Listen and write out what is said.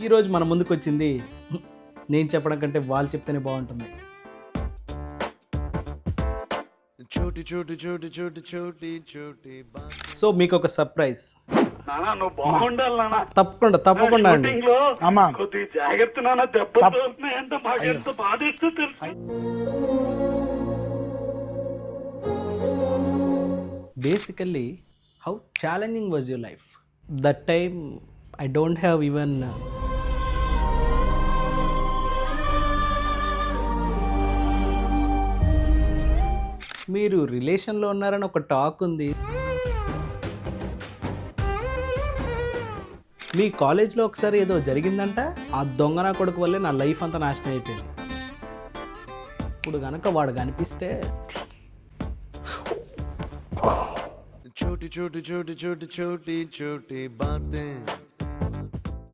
ఈరోజు మన ముందుకు వచ్చింది నేను చెప్పడం కంటే వాళ్ళు చెప్తేనే బాగుంటుంది. छोटी छोटी छोटी छोटी छोटी छोटी बात. సో మీకు ఒక సర్ప్రైజ్. నానా నువ్వు బాగుండాలి నానా. తప్పకుండా అండి. షూటింగ్ లో అమ్మా. కొద్దిగా జాగ్రత్త నాన్న, దెబ్బలు తగులుతున్నాయంటే మాకు ఎంత బాధేస్తూ తెలుసు. Basically how challenging was your life that time? I don't have even మీరు రిలేషన్లో ఉన్నారని ఒక టాక్ ఉంది. మీ కాలేజ్లో ఒకసారి ఏదో జరిగిందంట, ఆ దొంగన కొడుకు వల్లే నా లైఫ్ అంతా నాశనం అయిపోయింది. ఇప్పుడు కనుక వాడు కనిపిస్తే छोटी छोटी छोटी छोटी छोटी छोटी बातें